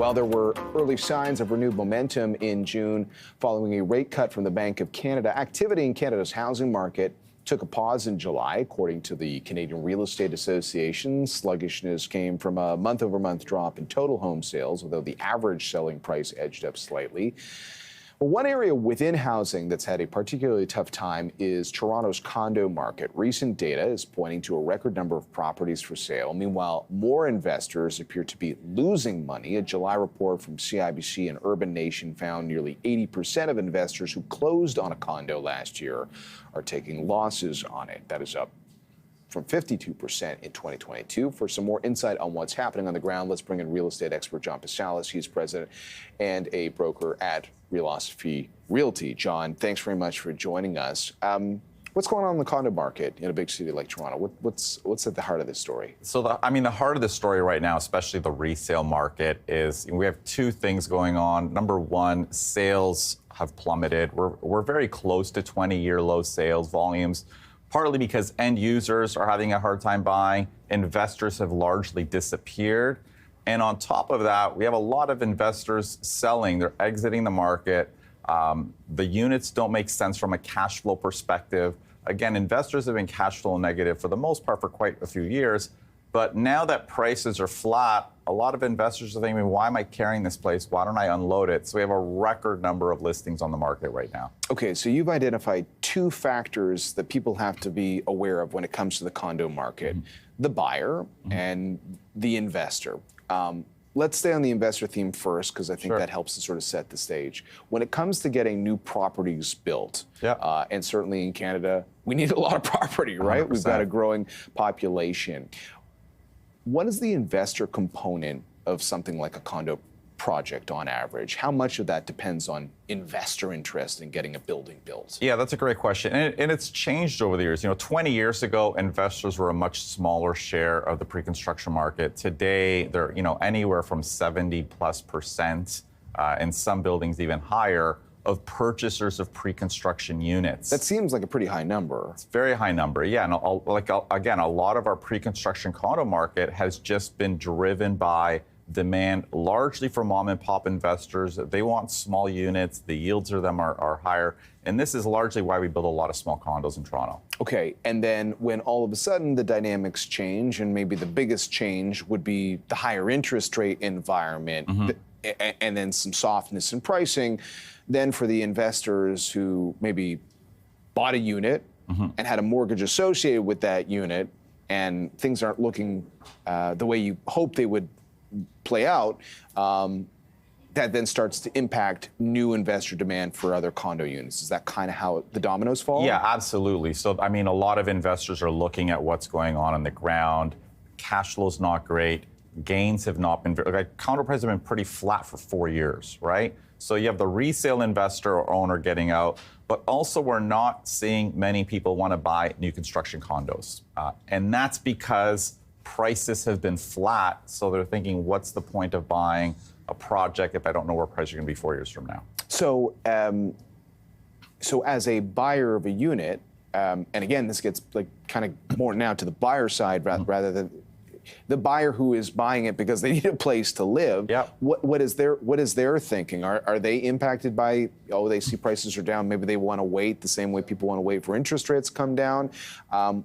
Well, there were early signs of renewed momentum in June following a rate cut from the Bank of Canada. Activity in Canada's housing market took a pause in July, according to the Canadian Real Estate Association. Sluggishness came from a month-over-month drop in total home sales, although the average selling price edged up slightly. Well, one area within housing that's had a particularly tough time is Toronto's condo market. Recent data is pointing to a record number of properties for sale. Meanwhile, more investors appear to be losing money. A July report from CIBC and Urban Nation found nearly 80% of investors who closed on a condo last year are taking losses on it. That is up from 52% in 2022. For some more insight on what's happening on the ground, let's bring in real estate expert John Pasalis. He's president and a broker at Realosophy Realty. John, thanks very much for joining us. What's going on in the condo market in a big city like Toronto? What's at the heart of this story? So, the heart of the story right now, especially the resale market, is we have two things going on. Number one, sales have plummeted. We're very close to 20-year low sales volumes, partly because end users are having a hard time buying. Investors have largely disappeared. And on top of that, we have a lot of investors selling. They're exiting the market. The units don't make sense from a cash flow perspective. Again, investors have been cash flow negative for the most part for quite a few years. But now that prices are flat, a lot of investors are thinking, why am I carrying this place? Why don't I unload it? So we have a record number of listings on the market right now. Okay, so you've identified two factors that people have to be aware of when it comes to the condo market, the buyer and the investor. Let's stay on the investor theme first, because I think that helps to sort of set the stage. When it comes to getting new properties built, and certainly in Canada, we need a lot of property, right? 100%. We've got a growing population. What is the investor component of something like a condo project on average? How much of that depends on investor interest in getting a building built? Yeah, that's a great question. And it's changed over the years. 20 years ago, investors were a much smaller share of the pre-construction market. Today, they're, anywhere from 70+%, in some buildings even higher, of purchasers of pre-construction units. That seems like a pretty high number. It's a very high number, yeah. And again, a lot of our pre-construction condo market has just been driven by demand largely from mom and pop investors. They want small units. The yields of them are higher. And this is largely why we build a lot of small condos in Toronto. Okay, and then when all of a sudden the dynamics change, and maybe the biggest change would be the higher interest rate environment, and then some softness in pricing, then for the investors who maybe bought a unit and had a mortgage associated with that unit, and things aren't looking the way you hope they would play out, that then starts to impact new investor demand for other condo units. Is that kind of how the dominoes fall? Yeah, absolutely. So, a lot of investors are looking at what's going on the ground. Cash flow's not great. Gains have not been condo prices have been pretty flat for 4 years, right? So you have the resale investor or owner getting out, but also we're not seeing many people want to buy new construction condos. And that's because prices have been flat. So they're thinking, what's the point of buying a project if I don't know where prices are going to be 4 years from now? So, so as a buyer of a unit, and again, this gets kind of more now to the buyer side rather than the buyer who is buying it because they need a place to live. What is their thinking? Are they impacted by, they see prices are down, maybe they want to wait the same way people want to wait for interest rates to come down?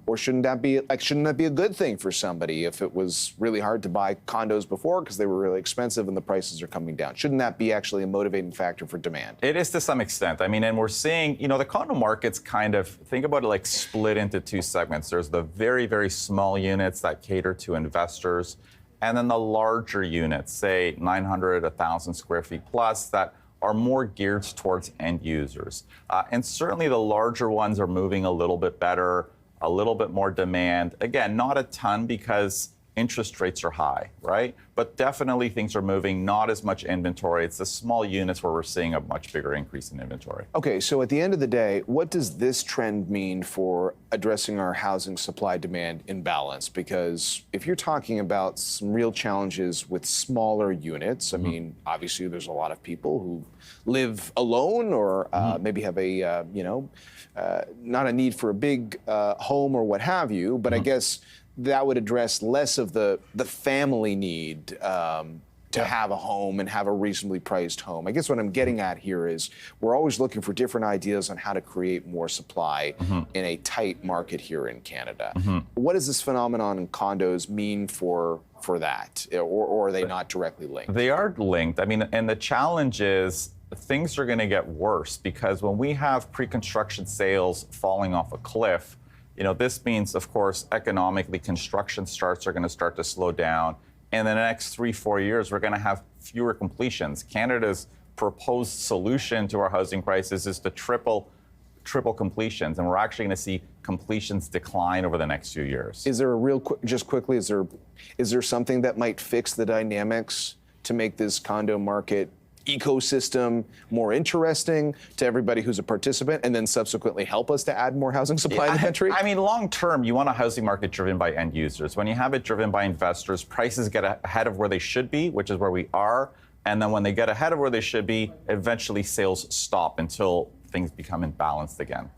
Or shouldn't that be a good thing for somebody if it was really hard to buy condos before because they were really expensive and the prices are coming down? Shouldn't that be actually a motivating factor for demand? It is to some extent. And we're seeing, the condo market's kind of, think about it like split into two segments. There's the very, very small units that cater to investors, and then the larger units, say 900, 1,000 square feet plus, that are more geared towards end users. And certainly the larger ones are moving a little bit better, a little bit more demand. Again, not a ton because interest rates are high, right? But definitely things are moving, not as much inventory. It's the small units where we're seeing a much bigger increase in inventory. Okay, so at the end of the day, what does this trend mean for addressing our housing supply-demand imbalance? Because if you're talking about some real challenges with smaller units, obviously there's a lot of people who live alone or maybe have a, not a need for a big home or what have you, but I guess that would address less of the family need to have a home and have a reasonably priced home. I guess what I'm getting at here is we're always looking for different ideas on how to create more supply in a tight market here in Canada. What does this phenomenon in condos mean for that? Or are they not directly linked? They are linked. I mean, and the challenge is things are going to get worse because when we have pre-construction sales falling off a cliff, this means, of course, economically, construction starts are going to start to slow down. In the next 3-4 years, we're going to have fewer completions. Canada's proposed solution to our housing crisis is to triple completions, and we're actually going to see completions decline over the next few years. Is there just quickly, is there something that might fix the dynamics to make this condo market ecosystem more interesting to everybody who's a participant, and then subsequently help us to add more housing supply in the country? I mean, long term, you want a housing market driven by end users. When you have it driven by investors, prices get ahead of where they should be, which is where we are. And then when they get ahead of where they should be, eventually sales stop until things become imbalanced again.